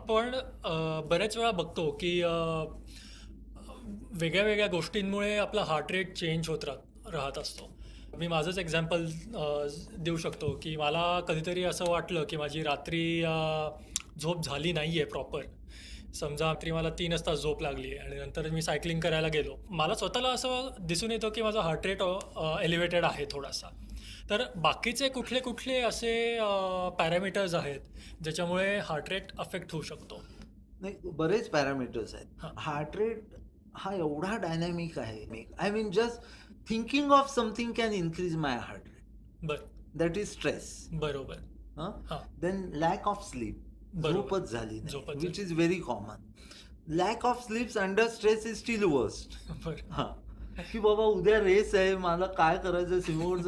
आपण बऱ्याच वेळा बघतो की वेगळ्या वेगळ्या गोष्टींमुळे आपला हार्ट रेट चेंज होत राहत असतो. मी माझंच एक्झाम्पल देऊ शकतो की मला कधीतरी असं वाटलं की माझी रात्री झोप झाली नाही आहे प्रॉपर. समजा रात्री मला 3च तास झोप लागली आहे आणि नंतर मी सायकलिंग करायला गेलो. मला स्वतःला असं दिसून येतं की माझा हार्ट रेट एलिव्हेटेड आहे थोडासा. तर बाकीचे कुठले कुठले असे पॅरामीटर्स आहेत ज्याच्यामुळे हार्ट रेट अफेक्ट होऊ शकतो? नाही, बरेच पॅरामीटर्स आहेत. हां. हार्ट रेट हा एवढा डायनॅमिक आहे. I mean just thinking of something can increase my heart rate. बरं. That is stress. बरोबर. हां. देन लॅक ऑफ स्लीप, बरोबर. झोपच झाली नाही, झोपच which is very common. Lack of स्लीप्स under stress is steel worst. बरं. हां, की बाबा उद्या रेस आहे, मला काय करायचं, समोर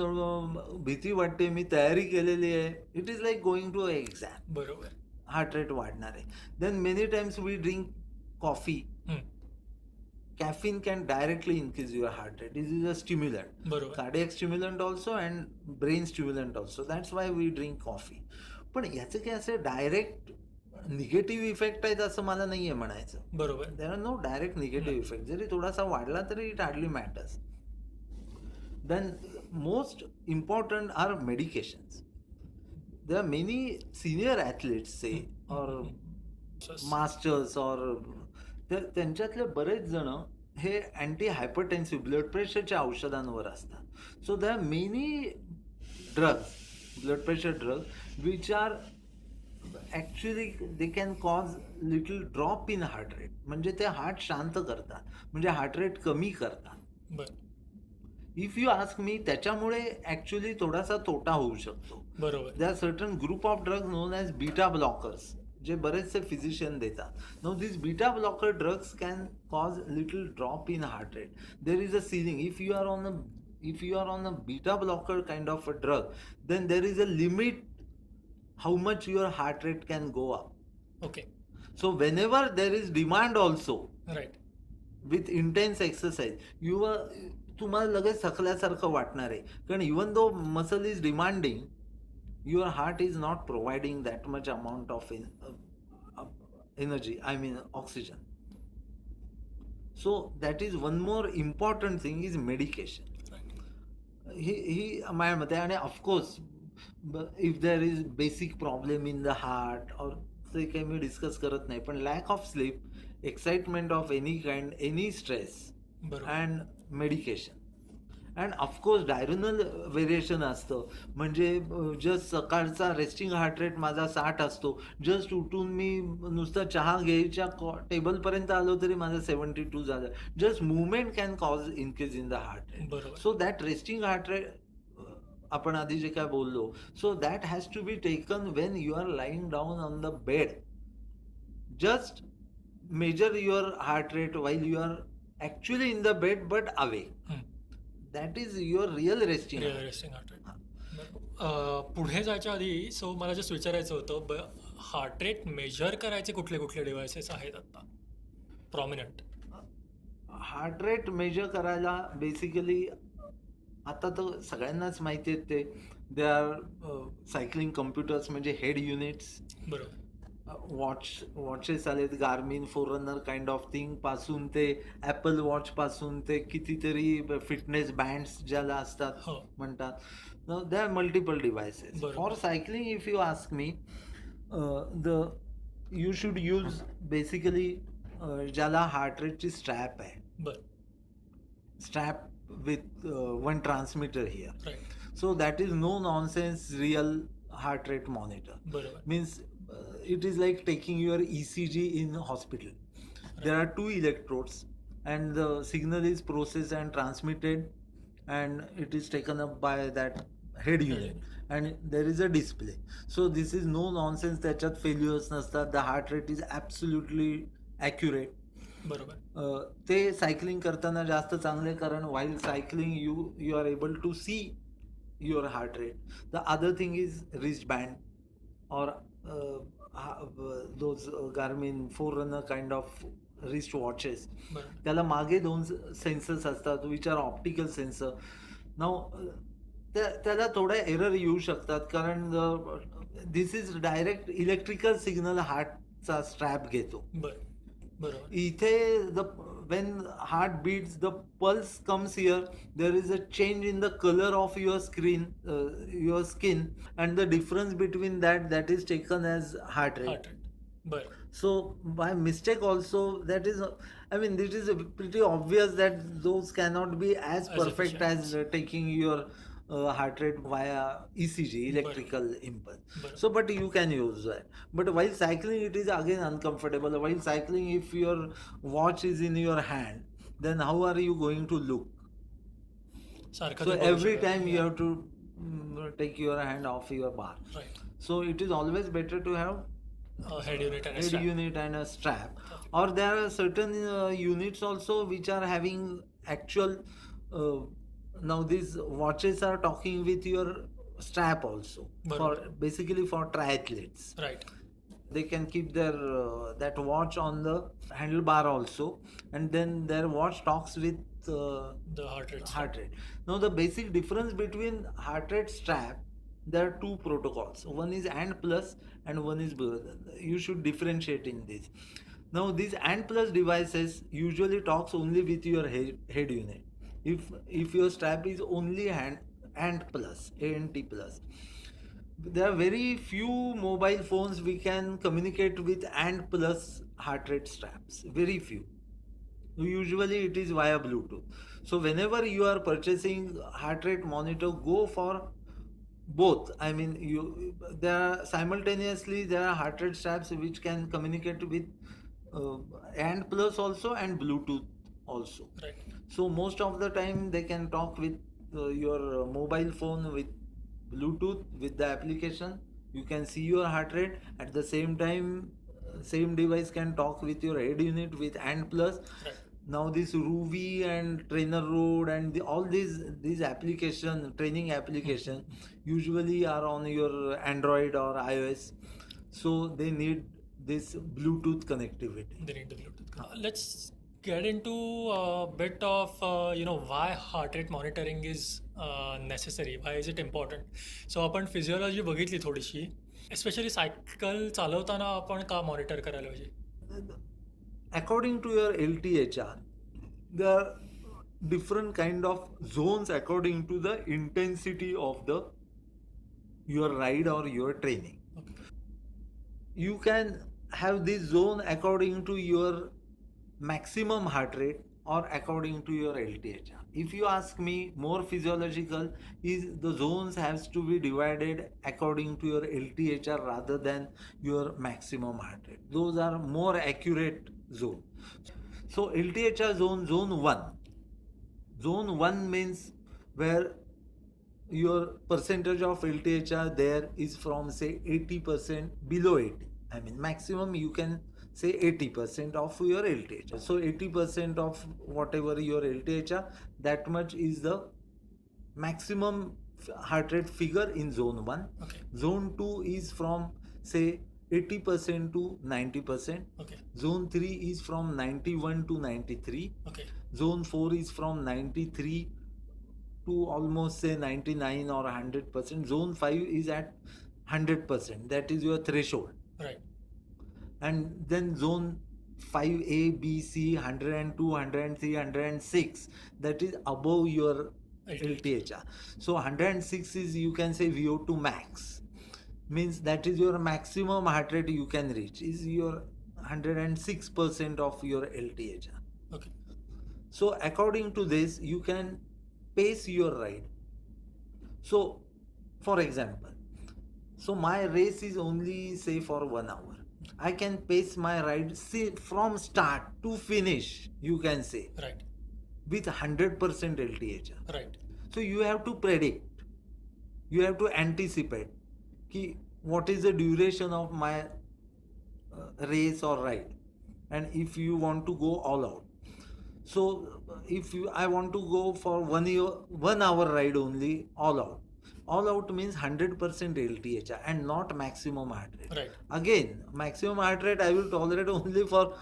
भीती वाटते, मी तयारी केलेली आहे. It is like going to exam. बरोबर. हार्ट रेट वाढणार आहे. Then many times we drink coffee. Caffeine can directly increase your heart rate. This is a stimulant. बरोबर. Cardiac stimulant also and brain stimulant also. That's why we drink coffee. पण याचे काही असे direct negative effect आहेत असं मला नाहीये म्हणायचं. बरोबर. There are no direct negative effect. जरी थोडासा वाढला तरी it hardly matters. Then most important are medications. There are many senior athletes say or masters और त्यांच्यातले बरेच जण हे अँटी हायपरटेन्सिव्ह ब्लड प्रेशरच्या औषधांवर असतात. So there are many drugs, blood pressure drugs which are actually they can cause little drop in heart rate. म्हणजे ते heart शांत करतात, म्हणजे हार्ट रेट कमी करतात. इफ यू आस्क मी, त्याच्यामुळे ॲक्च्युली थोडासा तोटा होऊ शकतो. बरोबर. They are certain group of drugs known as beta blockers, जे बरेचसे फिजिशियन देतात. Now this beta blocker drugs can cause little drop in heart rate. There is a ceiling. If you are on a beta blocker kind of a drug, then there is a limit how much your heart rate can go up. Okay. So whenever there is demand also, right, with intense exercise, तुम्हाला लगेच थकल्यासारखं वाटणार आहे. कारण even though muscle is demanding, your heart is not providing that much amount of energy, I mean oxygen. So that is one more important thing is medication. ही माझ्या मते. आणि of course if there is basic problem in the heart or ते काही मी discuss करत नाही, पण lack of sleep, excitement of any kind, any stress and medication. And of course diurnal variation असतं. म्हणजे जस्ट सकाळचा रेस्टिंग हार्ट रेट माझा 60 असतो, जस्ट उठून मी नुसतं चहा घ्यायच्या टेबलपर्यंत आलो तरी माझं 72 झालं. Just movement can cause increase in the heart rate. So that resting heart rate आपण आधी जे काय बोललो, so that has to be taken when you are lying down on the bed. Just measure your heart rate while you are actually in the bed but away. That is your real resting heart rate. पुढे जायच्या आधी मला just विचारायचं होतं, heart rate major करायचे कुठले कुठले devices आहेत आता प्रॉमिनंट? हार्ट रेट मेजर करायला बेसिकली आता तर सगळ्यांनाच माहिती आहेत ते. दे आर सायकलिंग कम्प्युटर्स, म्हणजे हेड युनिट्स. बरोबर. वॉचेस आलेत, Garmin, Forerunner kind of thing पासून ते ॲपल वॉच पासून ते कितीतरी फिटनेस बँड्स ज्याला असतात म्हणतात. They are multiple devices for cycling. If you ask me, you should use basically ज्याला हार्ट रेटची स्ट्रॅप आहे, strap with one transmitter here. Right. So that is no nonsense real heart rate monitor. Barabar. Means it is like taking your ECG in hospital. Right. There are 2 electrodes and the signal is processed and transmitted and it is taken up by that head unit and there is a display. So this is no nonsense. त्याच्यात failures नसतात. The heart rate is absolutely accurate. बरोबर. ते cycling करताना जास्त चांगले, कारण while cycling you are able to see your heart rate. The other thing is wrist band or those Garmin, Forerunner kind of wrist watches. त्याला मागे 2 sensors असतात which are optical sensor. नाव त्याला थोड्या एरर येऊ शकतात, कारण this is direct electrical signal heart चा स्ट्रॅप घेतो. बरोबर. इथे when heart beats, the pulse comes here. There is a change in the color of your your skin, and the difference between that is taken as heart rate. बरं. So by mistake also, that is, I mean, it is pretty obvious that those cannot be as perfect efficient. as taking your heart rate via ECG, electrical impulse. So, but you can use that. But while cycling, it is again uncomfortable. While cycling, if your watch is in your hand, then how are you going to look? So every time you have to take your hand off your bar. Right. So it is always better to have head unit and a strap. Or there are certain units also which are having actual now these watches are talking with your strap also, for basically for triathletes. Right. They can keep their that watch on the handlebar also, and then their watch talks with the heart rate. Now the basic difference between heart rate strap, there are two protocols. One is AND plus and one is you should differentiate in this. Now these AND plus devices usually talks only with your head unit. If your strap is only AND plus, ANT plus, there are very few mobile phones we can communicate with AND plus heart rate straps. Very few. Usually it is via Bluetooth. So whenever you are purchasing heart rate monitor, go for both. I mean, there are simultaneously there are heart rate straps which can communicate with AND plus also and Bluetooth also. Right. So most of the time they can talk with your mobile phone with Bluetooth with the application. You can see your heart rate. At the same time, same device can talk with your head unit with AND plus. Right. Now this Ruby and Trainer Road and all these application, training application usually are on your Android or iOS. So they need this Bluetooth connectivity. They need the Bluetooth. Let's get into a bit of why heart rate monitoring is necessary. Why is it important? So आपण physiology बघितली थोडीशी. Especially cycle चालवताना आपण का monitor करायला पाहिजे? According to your LTHR, there are different kind of zones according to the intensity of your ride or your training. Okay. You can have this zone according to your maximum heart rate or according to your LTHR. If you ask me, more physiological is the zones has to be divided according to your LTHR rather than your maximum heart rate. Those are more accurate zone. So LTHR zone 1. Zone 1 means where your percentage of LTHR there is from say 80% below 80. I mean maximum you can say 80% of your LTHR. So 80% of whatever your LTHR, that much is the maximum heart rate figure in zone 1. Okay. Zone 2 is from say 80% to 90%. Okay. Zone 3 is from 91 to 93. Okay. Zone 4 is from 93 to almost say 99 or 100%. Zone 5 is at 100%. That is your threshold. Right. And then zone 5A, B, C, 102, 103, 106, that is above your LTHR. So 106 is, you can say, VO2 max. Means that is your maximum heart rate you can reach, is your 106% of your LTHR. Okay. So according to this, you can pace your ride. So for example, so my race is only say for 1 hour. I can pace my ride from start to finish, you can say. Right. With 100% LTHR. Right. So you have to predict, you have to anticipate what is the duration of my race or ride, and if you want to go all out. So if I want to go for 1 hour ride only, all out. All out means 100% LTHR and not maximum heart rate. Right. Again, maximum heart rate I will tolerate only for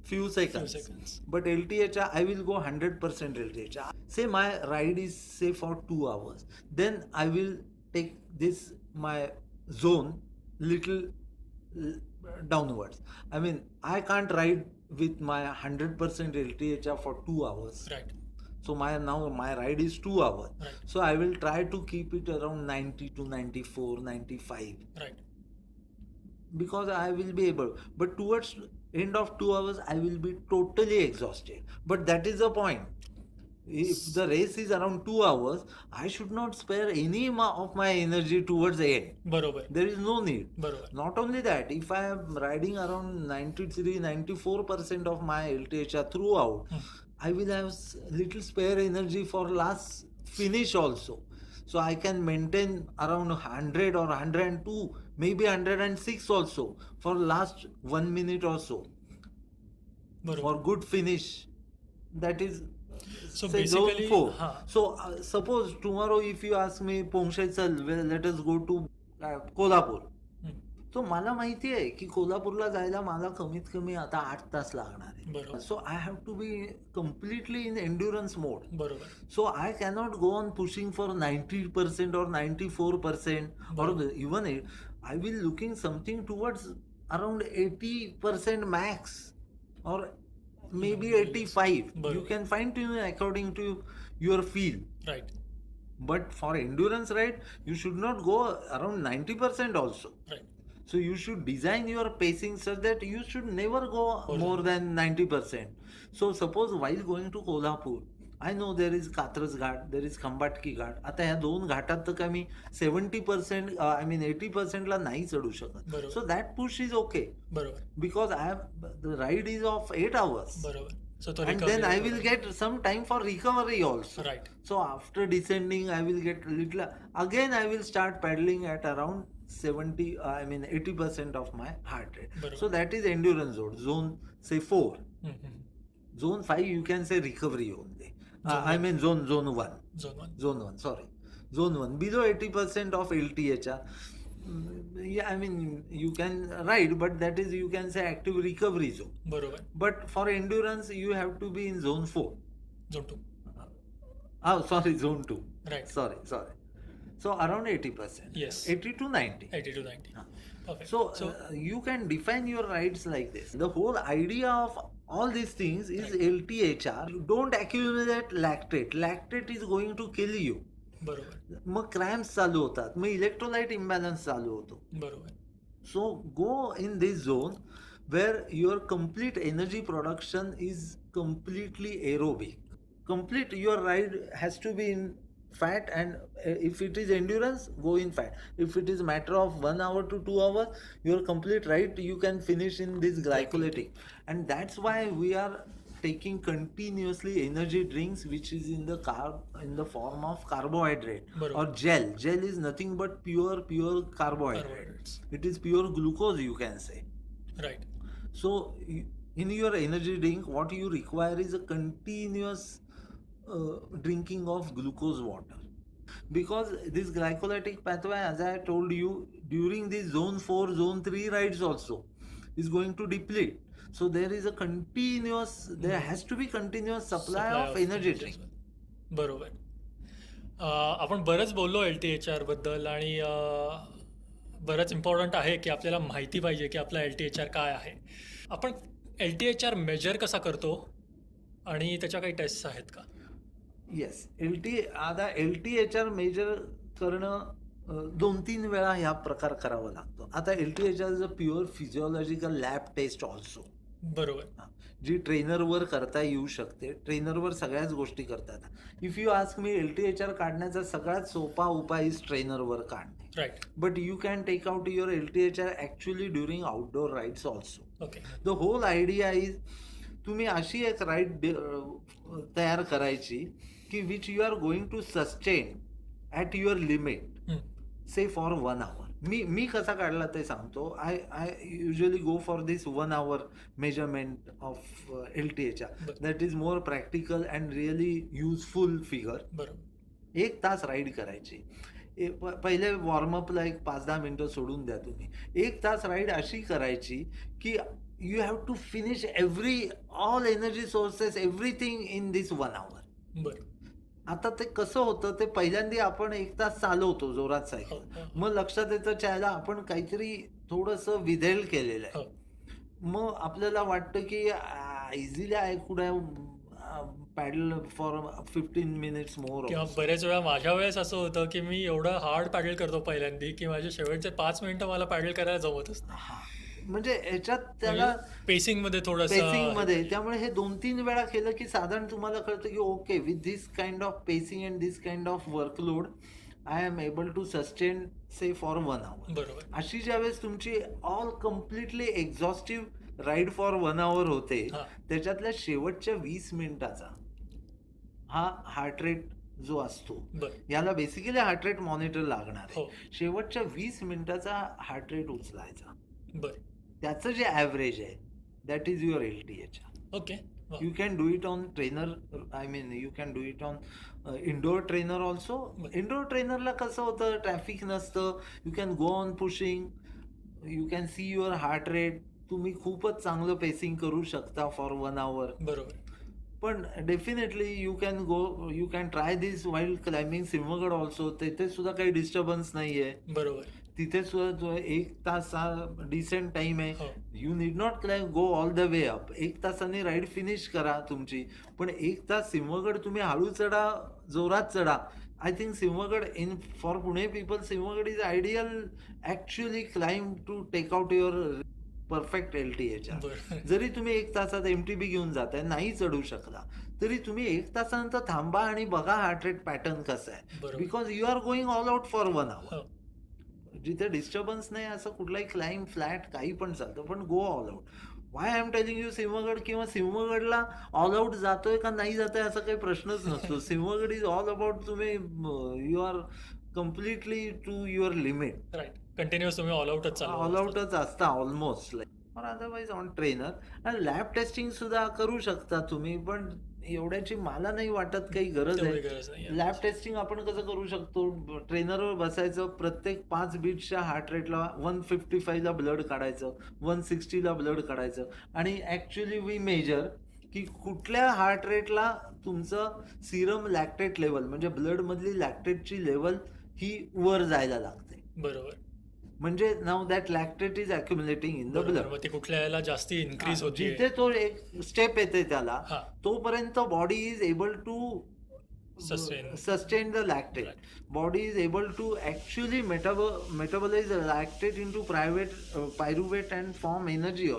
few seconds. But LTHR I will go 100% LTHR. Say my ride is say for 2 hours. Then I will take this my zone little downwards. I mean, I can't ride with my 100% LTHR for 2 hours. Right. So my ride is 2 hours. Right. So I will try to keep it around 90 to 94, 95. Right. Because I will be able. But towards end of 2 hours, I will be totally exhausted. But that is the point. If the race is around 2 hours, I should not spare any of my energy towards the end. बरोबर. There is no need. बरोबर. Not only that, if I am riding around 93-94% of my LTHR throughout, I will have little spare energy for last finish also. So I can maintain around 100 or 102, maybe 106 also for last 1 minute or so. बरोबर. For good finish. That is So say basically, zone 4. हाँ. So suppose tomorrow if you ask me, Pongshay chal, well, let us go to Kolhapur. तो मला माहिती आहे की कोल्हापूरला जायला मला कमीत कमी आता 8 तास लागणार आहे. बरोबर. So I have to be completely in endurance mode. बरोबर. So I cannot go on pushing for 90% or 94% or even I will looking something towards around 80% max or maybe 85. Barabar. You can fine tune according to your feel. Right. But for endurance ride, you should not go around 90% also. Right. So you should design your pacing such that you should never go more than 90%. So suppose while going to Kolhapur, I know there is Katras Ghat, there is Khambatki Ghat. आता ह्या दोन घाटात तर कमी 70%, I mean 80% ला नाही चढू शकत. बरोबर. So that push is okay. बरोबर. Because the ride is of 8 hours. बरोबर. So तो And then I will get some time for recovery also. Right. So after descending, I will get little. Again, I will start paddling at around 80% of my heart rate. Barabar. So that is endurance zone. Zone say 4. Mm-hmm. Zone 5 you can say recovery only. I mean zone 1. Zone 1. Zone 1. Sorry. Zone 1 below 80% of LTHR. Yeah, I mean you can ride, but that is you can say active recovery zone. बरोबर. But for endurance you have to be in zone 4. Zone 2. Sorry, zone 2. Right. Sorry. So around 80%. Yes. 80 to 90. 80 to 90. Perfect. So you can define your rides like this. The whole idea of all these things is Right. LTHR. Don't accumulate lactate. Lactate is going to kill you. बरोबर. मग cramps चालू होतात, मग electrolyte imbalance चालू होतो. बरोबर. So go in this zone where your complete energy production is completely aerobic. Your ride has to be in fat, and if it is endurance, go in fat. If it is matter of 1 hour to 2 hours, your complete ride you can finish in this glycolytic. And that's why we are taking continuously energy drinks which is in the form of carbohydrate. Barabar. Or gel is nothing but pure carbohydrate. Carbohydrates. It is pure glucose, you can say. Right. So in your energy drink, what you require is a continuous drinking of glucose water, because this glycolytic pathway, as I told you, during this zone 4 zone 3 rides also is going to deplete. So there has to be continuous supply of energy drink. बरोबर. आपण बरंच बोललो LTHR बद्दल, आणि बरंच important आहे की आपल्याला माहिती पाहिजे की आपला LTHR काय आहे. आपण LTHR मेजर कसा करतो आणि त्याच्या काही टेस्ट आहेत का? येस. आता LTHR मेजर करणं 2-3 वेळा ह्या प्रकार करावा लागतो. आता LTHR is a pure physiological lab test also. बरोबर. जी ट्रेनरवर करता येऊ शकते. ट्रेनरवर सगळ्याच गोष्टी करतात. If you ask me, LTHR काढण्याचा सगळ्यात सोपा उपाय इज ट्रेनरवर काढणे. Right. But you can take out your LTHR actually during outdoor rides also. Okay. The whole idea is तुम्ही अशी एक राईड तयार करायची की which you are going to sustain at your limit, say for 1 hour. मी कसा काढला ते सांगतो. I usually go for this 1 hour measurement of LTHR. That is more practical and really useful figure. बरोबर. 1 तास राईड करायची. पहिले वॉर्मअपला एक 5-10 मिनटं सोडून द्या तुम्ही. 1 तास राईड अशी करायची की you have to finish all energy sources, everything in this 1 hour. बरं. आता ते कसं होतं, ते पहिल्यांदा आपण 1 तास चालवतो जोरात हो, सायकल. हो, मग लक्षात येतं त्याला आपण काहीतरी थोडंसं विधेल केलेलं आहे. हो. मग आपल्याला वाटतं की easily I could have pedal for 15 minutes more किंवा ऑल्सो. बरेच वेळा माझ्या वेळेस असं होतं की मी एवढं हार्ड पॅडल करतो पहिल्यांदा की माझे शेवटचे 5 मिनिटं मला पॅडल करायला जमतच नाही. हां. म्हणजे ह्याच्यात म्हणजे त्याला पेसिंगमध्ये थोडंसं हे पेसिंगमध्ये पाहिजे. त्यामुळे हे 2-3 वेळा केलं की साधारण तुम्हाला कळतं की okay with this kind of pacing and this kind of workload I am able to sustain say for 1 hour. बरोबर. अशी ज्यावेळेस तुमची all completely exhaustive ride for 1 hour होते, हां. त्याच्यातल्या शेवटच्या 20 मिनिटाचा हा हार्ट रेट जो असतो, बरं. याला बेसिकली हार्ट रेट मॉनिटर लागणार आहे. हो. शेवटच्या 20 मिनिटाचा हार्ट रेट उचलायचा. बरं. त्याचं जे ॲव्हरेज आहे that is your LTHR. Okay. वा. You can do it on trainer. I mean, you can do it on indoor trainer also. बरं. Indoor ट्रेनरला कसं होतं, ट्रॅफिक नसतं, you can go on pushing, you can see your heart rate. तुम्ही खूपच चांगलं pacing करू शकता फॉर 1 आवर. बरोबर. पण definitely you can try this वाईल climbing Sinhagad also. तिथे सुद्धा काही डिस्टर्बन्स नाही आहे. बरोबर. तिथे सुद्धा जो 1 तास हा डिसेंट टाइम आहे. हो. You need not climb go all the way up. 1 तासाने राईड फिनिश करा तुमची. पण 1 तास सिंहगड तुम्ही हळू चढा, जोरात चढा. I think Sinhagad in for Pune people Sinhagad is ideal actually climb to take out your perfect LTHR. बरं. जरी तुम्ही 1 तासात MTB घेऊन जाताय, नाही चढू शकला, तरी तुम्ही 1 तासानंतर थांबा आणि बघा हार्ट रेट पॅटर्न कसा आहे. बरोबर. Because you are going all out for 1 hour. हो. जिथे डिस्टर्बन्स नाही, असं कुठलाही क्लाइम फ्लॅट काही पण चालतं, पण go all out. Y I am telling you Sinhagad किंवा सिंहगडला ऑल आउट जातोय का नाही जातोय असा काही प्रश्नच नसतो. सिंहगड इज ऑल अबाउट तुम्ही you are completely to your limit. Right. Continuous तुम्ही ऑल आउटच चालू ऑल आउटच असता ऑलमोस्ट. और अदरवाईज ऑन ट्रेनर आणि लॅब टेस्टिंग सुद्धा करू शकता तुम्ही, पण एवढ्याची मला नाही वाटत काही गरज तेवढी आहे. गरज नाही. लॅब टेस्टिंग आपण कसं करू शकतो, ट्रेनरवर बसायचं, प्रत्येक 5 बीट्सच्या हार्ट रेटला 155ला ब्लड काढायचं, 160ला ब्लड काढायचं आणि ॲक्च्युली वी मेजर की कुठल्या हार्ट रेटला तुमचं सिरम लॅक्टेट लेवल म्हणजे ब्लडमधली लॅक्टेटची लेवल ही वर जायला लागते. बरोबर. म्हणजे now that lactate is अक्युमुलेटिंग in the बरोबर. ब्लड. मग ती कुठल्या याला जास्ती इन्क्रीज होते. जिथे तो एक स्टेप येते त्याला, हां. तोपर्यंत body is able to sustain the lactate. Body is able to actually metabolise lactate into pyruvate and form energy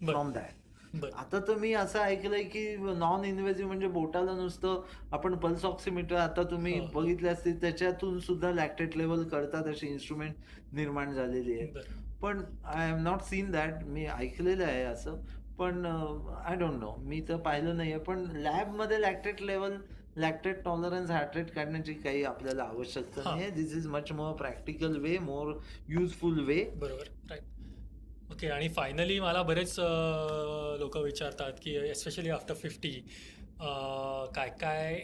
from that. बरं. आता तर मी असं ऐकलंय की नॉन इन्व्हेसिव्ह म्हणजे बोटाला नुसतं आपण पल्स ऑक्सिमीटर आता तुम्ही हो. बघितले असतील, त्याच्यातून सुद्धा लॅक्टेट लेवल कळतात अशी इन्स्ट्रुमेंट निर्माण झालेली आहे. बरं. पण I have not seen that. मी ऐकलेलं आहे असं, पण आय डोंट नो, मी तर पाहिलं नाहीये. पण लॅबमध्ये lactate level, lactate tolerance, heart rate काढण्याची काही आपल्याला आवश्यकता हां. नाही आहे. This is much more practical way, more useful way. बरोबर. राईट. ओके. आणि फायनली मला बरेच लोक विचारतात की एस्पेशली आफ्टर 50 काय काय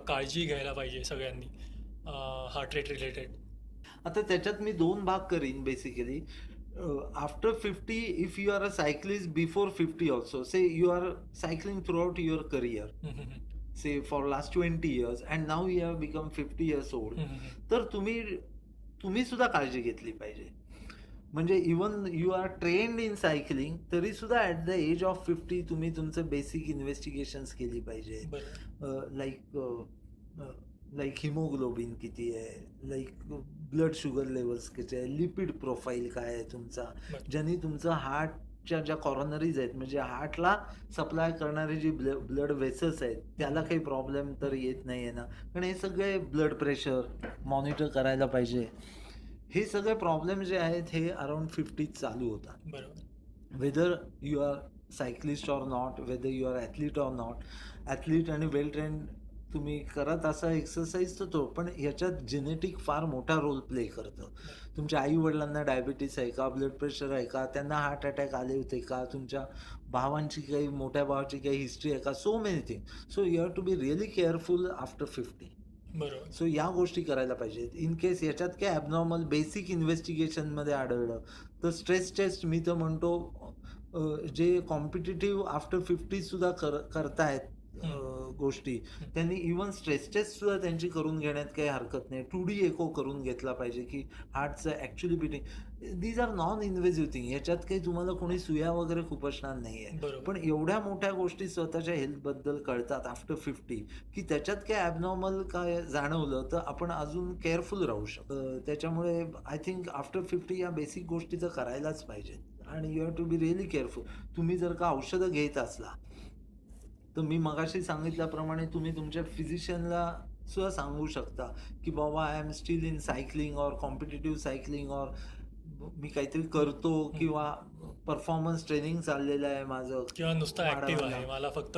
काळजी घ्यायला पाहिजे सगळ्यांनी हार्ट रेट रिलेटेड. आता त्याच्यात मी 2 भाग करीन basically. After 50, if you are a cyclist before 50 also, say you are cycling throughout your career, say for last 20 years and now you have become 50 years old, तर तुम्ही सुद्धा काळजी घेतली पाहिजे. म्हणजे even you are trained in cycling, तरी सुद्धा at the age of 50 तुम्ही तुमचं बेसिक इन्व्हेस्टिगेशन्स केली पाहिजे. लाईक हिमोग्लोबिन किती आहे, लाईक ब्लड शुगर लेवल्स किती आहे, लिपिड प्रोफाईल काय आहे तुमचा, ज्यांनी तुमचं हार्टच्या ज्या कॉर्नरीज आहेत म्हणजे हार्टला सप्लाय करणारे जी ब्लड वेसल्स आहेत त्याला काही प्रॉब्लेम तर येत नाही आहे ना. कारण हे सगळे ब्लड प्रेशर मॉनिटर करायला पाहिजे. हे सगळे प्रॉब्लेम जे आहेत हे अराउंड 50 चालू होतात. बरोबर. Whether you are cyclist or not, whether you are athlete or not. Athlete आणि वेल ट्रेंड तुम्ही करत असा एक्सरसाइज तर तो, पण ह्याच्यात जेनेटिक फार मोठा रोल प्ले करतं. तुमच्या आई वडिलांना डायबिटीस आहे का, ब्लड प्रेशर आहे का, त्यांना हार्ट अटॅक आले होते का, तुमच्या भावांची काही, मोठ्या भावाची काही हिस्ट्री आहे का, so many thing. So you have to be really careful after 50. बरोबर. सो या गोष्टी करायला पाहिजेत. इन केस याच्यात काय ॲबनॉर्मल बेसिक इन्व्हेस्टिगेशनमध्ये आढळलं तर स्ट्रेस टेस्ट मी तर म्हणतो जे कॉम्पिटिटिव्ह आफ्टर 50 सुद्धा करतायत गोष्टी त्यांनी इवन स्ट्रेस टेस्ट सुद्धा त्यांची करून घेण्यात काही हरकत नाही. 2D एको करून घेतला पाहिजे की हार्टचं actually beating. These are non invasive thing. याच्यात काही तुम्हाला कोणी सुया वगैरे खूप असणार नाही आहे. पण एवढ्या मोठ्या गोष्टी स्वतःच्या हेल्थबद्दल कळतात आफ्टर 50 की त्याच्यात काय ॲबनॉर्मल काय जाणवलं तर आपण अजून केअरफुल राहू शकतो. त्याच्यामुळे आय थिंक आफ्टर 50 या बेसिक गोष्टी तर करायलाच पाहिजेत. आणि you have to be really careful. तुम्ही जर का औषधं घेत असला तर मी मगाशी सांगितल्याप्रमाणे तुम्ही तुमच्या फिजिशियनला सुद्धा सांगू शकता की बाबा I am still in cycling or competitive cycling or मी काहीतरी करतो किंवा परफॉर्मन्स ट्रेनिंग चाललेलं आहे माझं किंवा नुसतं ऍक्टिव्ह आहे, मला फक्त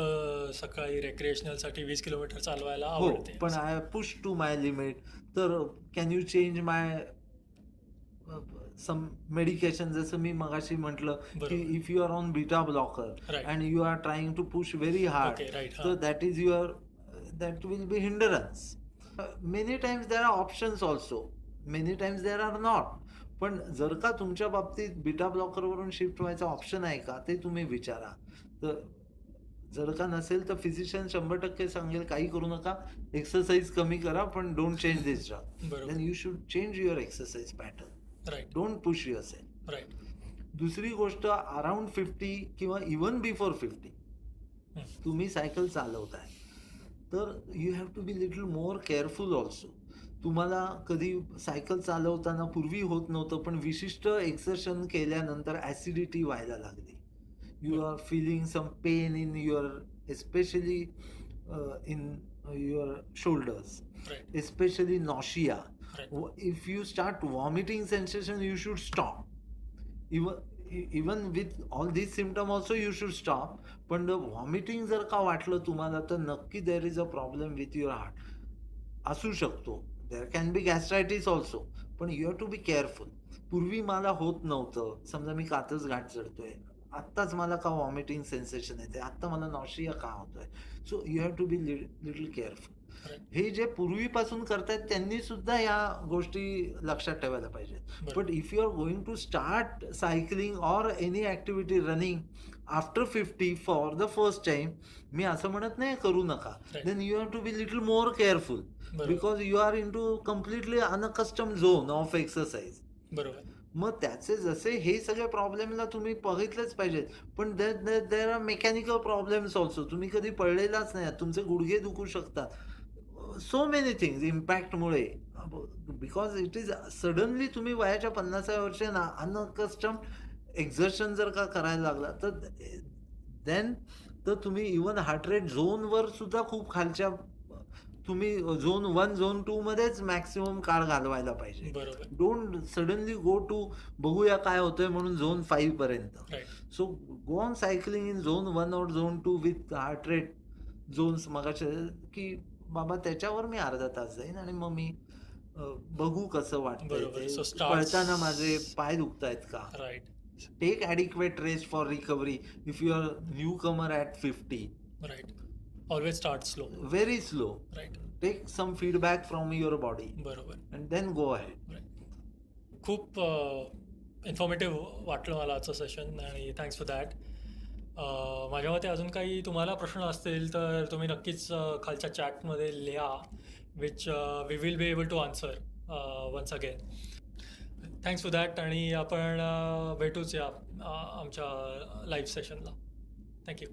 सकाळी रेक्रिएशनलसाठी 20 किलोमीटर चालवायला हो आवडते. पण I push to my limit. तर can you change my some medication. जसं मी मगाशी म्हटलं की if you are on beta blocker and you are trying to push very hard तर that is your that will be hindrance. Many times there are options also, many times there are not. पण जर का तुमच्या बाबतीत beta ब्लॉकरवरून shift व्हायचा option आहे का ते तुम्ही विचारा. तर जर का नसेल तर फिजिशियन 100% सांगेल काही करू नका, एक्सरसाइज कमी करा, पण don't change this drug. Then you should change your exercise pattern. Don't push yourself. दुसरी गोष्ट अराउंड 50 किंवा इवन बिफोर 50 तुम्ही सायकल चालवताय तर you have to be little more careful also. तुम्हाला कधी सायकल चालवताना पूर्वी होत नव्हतं पण विशिष्ट एक्सर्शन केल्यानंतर ॲसिडिटी व्हायला लागली. You are feeling some pain in your especially in your shoulders, especially nausea. If you start vomiting sensation, you should stop. Even with all these symptoms also you should stop. पण vomiting जर का वाटलं तुम्हाला तर नक्की there is a problem with your heart. असू शकतो. There can be gastritis also. पण you have to be careful. पूर्वी मला होत नव्हतं, समजा मी कात्रज घाट चढतोय, आत्ताच मला का वॉमिटिंग सेन्सेशन येते, आत्ता मला नॉशिया का होतोय. So you have to be little careful. हे जे पूर्वीपासून करतायत त्यांनी सुद्धा या गोष्टी लक्षात ठेवायला पाहिजेत. But if you are going to start cycling or any activity running after 50 for the first time, मी असं म्हणत नाही करू नका. Then you have to be little more careful because you are into completely unaccustomed zone of exercise. बरोबर. मग त्याचे जसे हे सगळे प्रॉब्लेमला तुम्ही बघितलेच पाहिजेत. पण there are mechanical problems also. तुम्ही कधी पडलेलाच नाही, तुमचे गुडघे दुखू शकतात. सो मेनी थिंग्स इम्पॅक्टमुळे, बिकॉज इट इज सडनली तुम्ही वयाच्या 50व्या वर्षी अनकस्टम एक्झर्शन जर का करायला लागला तर देन तर तुम्ही इवन हार्ट रेट झोनवर सुद्धा खूप खालच्या, तुम्ही झोन 1 झोन 2 मध्येच मॅक्सिमम काळ घालवायला पाहिजे. डोंट सडनली गो टू बघूया काय होतंय म्हणून झोन 5 पर्यंत. So go on cycling in zone 1 और zone 2 with heart rate zones. मगाशी की बाबा त्याच्यावर मी अर्धा तास जाईन आणि मग मी बघू कसं वाटतंय, पळताना माझे पाय दुखतायत का. Take adequate rest for recovery if you are newcomer at 50. Always start slow. Very slow. Take some feedback from your body. बरोबर. And then go ahead. खूप इन्फॉर्मेटिव्ह वाटलं मला आजचं सेशन आणि थँक्स फॉर दॅट. माझ्या मते अजून काही तुम्हाला प्रश्न असतील तर तुम्ही नक्कीच खालच्या चॅटमध्ये लिहा, which we will be able to answer once again. Thanks for that आणि आपण भेटूच या आमच्या लाईव्ह सेशनला. थँक्यू.